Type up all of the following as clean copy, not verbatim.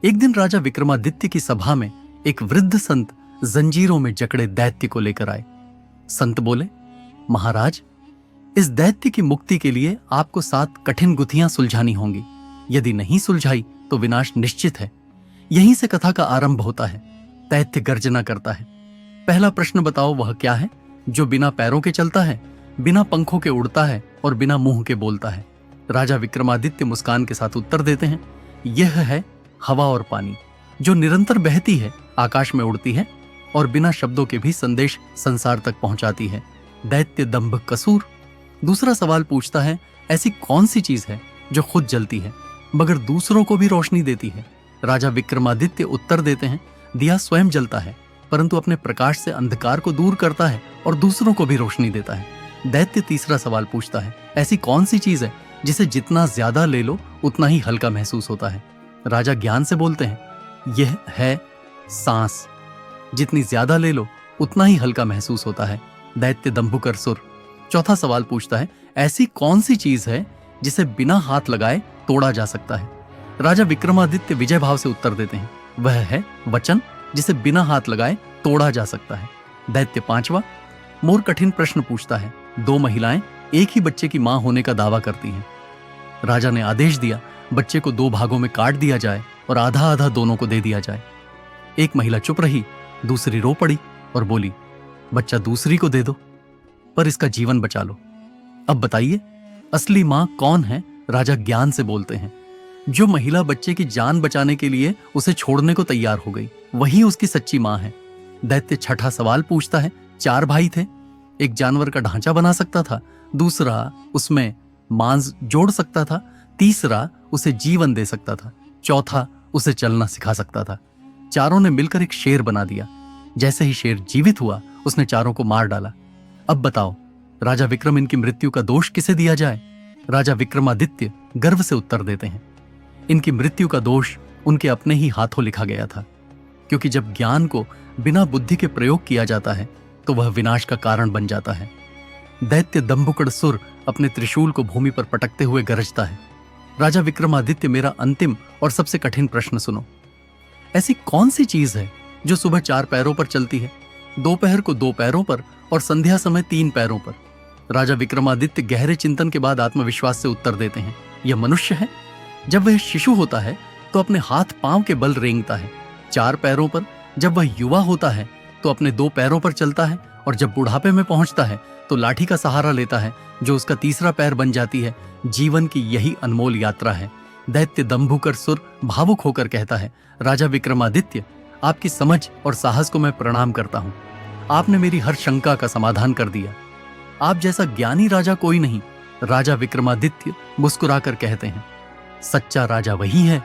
एक दिन राजा विक्रमादित्य की सभा में एक वृद्ध संत जंजीरों में जकड़े दैत्य को लेकर आए। संत बोले, महाराज, इस दैत्य की मुक्ति के लिए आपको 7 कठिन गुत्थियां सुलझानी होंगी। यदि नहीं सुलझाई तो विनाश निश्चित है। यहीं से कथा का आरंभ होता है। दैत्य गर्जना करता है। पहला प्रश्न बताओ, वह क्या है जो बिना पैरों के चलता है, बिना पंखों के उड़ता है और बिना मुंह के बोलता है? राजा विक्रमादित्य मुस्कान के साथ उत्तर देते हैं, यह है हवा और पानी, जो निरंतर बहती है, आकाश में उड़ती है और बिना शब्दों के भी संदेश संसार तक पहुंचाती है। दैत्य दंभ कसूर। दूसरा सवाल पूछता है, ऐसी कौन सी चीज है जो खुद जलती है मगर दूसरों को भी रोशनी देती है? राजा विक्रमादित्य उत्तर देते हैं, दिया स्वयं जलता है परंतु अपने प्रकाश से अंधकार को दूर करता है और दूसरों को भी रोशनी देता है। दैत्य तीसरा सवाल पूछता है, ऐसी कौन सी चीज है जिसे जितना ज्यादा ले लो उतना ही हल्का महसूस होता है? राजा ज्ञान से बोलते हैं, यह है सांस। जितनी ज्यादा ले लो उतना ही हल्का महसूस होता है। दैत्य दंभुकर सुर। चौथा सवाल पूछता है, ऐसी कौन सी चीज है जिसे बिना हाथ लगाए तोड़ा जा सकता है? राजा विक्रमादित्य विजय भाव से उत्तर देते हैं, वह है वचन, जिसे बिना हाथ लगाए तोड़ा जा सकता है। दैत्य पांचवा मोर कठिन प्रश्न पूछता है, 2 महिलाएं एक ही बच्चे की मां होने का दावा करती हैं। राजा ने आदेश दिया, बच्चे को 2 भागों में काट दिया जाए और आधा आधा दोनों को दे दिया जाए। एक महिला चुप रही, दूसरी रो पड़ी और बोली, बच्चा दूसरी को दे दो पर इसका जीवन बचा लो। अब बताइए, असली मां कौन है? राजा ज्ञान से बोलते हैं, जो महिला बच्चे की जान बचाने के लिए उसे छोड़ने को तैयार हो गई, वही उसकी सच्ची मां है। दैत्य छठा सवाल पूछता है, 4 भाई थे, एक जानवर का ढांचा बना सकता था, दूसरा उसमें मांस जोड़ सकता था, तीसरा उसे जीवन दे सकता था, चौथा उसे चलना सिखा सकता था। चारों ने मिलकर एक शेर बना दिया। जैसे ही शेर जीवित हुआ उसने चारों को मार डाला। अब बताओ, राजा विक्रम इनकी मृत्यु का दोष किसे दिया जाए? राजा विक्रमादित्य गर्व से उत्तर देते हैं, इनकी मृत्यु का दोष उनके अपने ही हाथों लिखा गया था, क्योंकि जब ज्ञान को बिना बुद्धि के प्रयोग किया जाता है तो वह विनाश का कारण बन जाता है। दैत्य दंभुकड़ सुर अपने त्रिशूल को भूमि पर पटकते हुए गरजता है, राजा विक्रमादित्य, मेरा अंतिम और सबसे कठिन प्रश्न सुनो। ऐसी कौन सी चीज है जो सुबह 4 पैरों पर चलती है, दोपहर को 2 पैरों पर और संध्या समय 3 पैरों पर? राजा विक्रमादित्य गहरे चिंतन के बाद आत्मविश्वास से उत्तर देते हैं, यह मनुष्य है। जब वह शिशु होता है तो अपने हाथ पांव के बल रेंगता है 4 पैरों पर, जब वह युवा होता है तो अपने 2 पैरों पर चलता है और जब बुढ़ापे में पहुंचता है तो लाठी का सहारा लेता है, जो उसका तीसरा पैर बन जाती है। जीवन की यही अनमोल यात्रा है। दैत्य दंभुकर सुर भावुक होकर कहता है, राजा विक्रमादित्य, आपकी समझ और साहस को मैं प्रणाम करता हूं। आपने मेरी हर शंका का समाधान कर दिया। आप जैसा ज्ञानी राजा कोई नहीं। राजा विक्रमादित्य मुस्कुराकर कहते हैं, सच्चा राजा वही है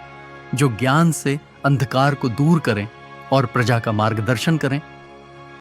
जो ज्ञान से अंधकार को दूर करें और प्रजा का मार्गदर्शन करें।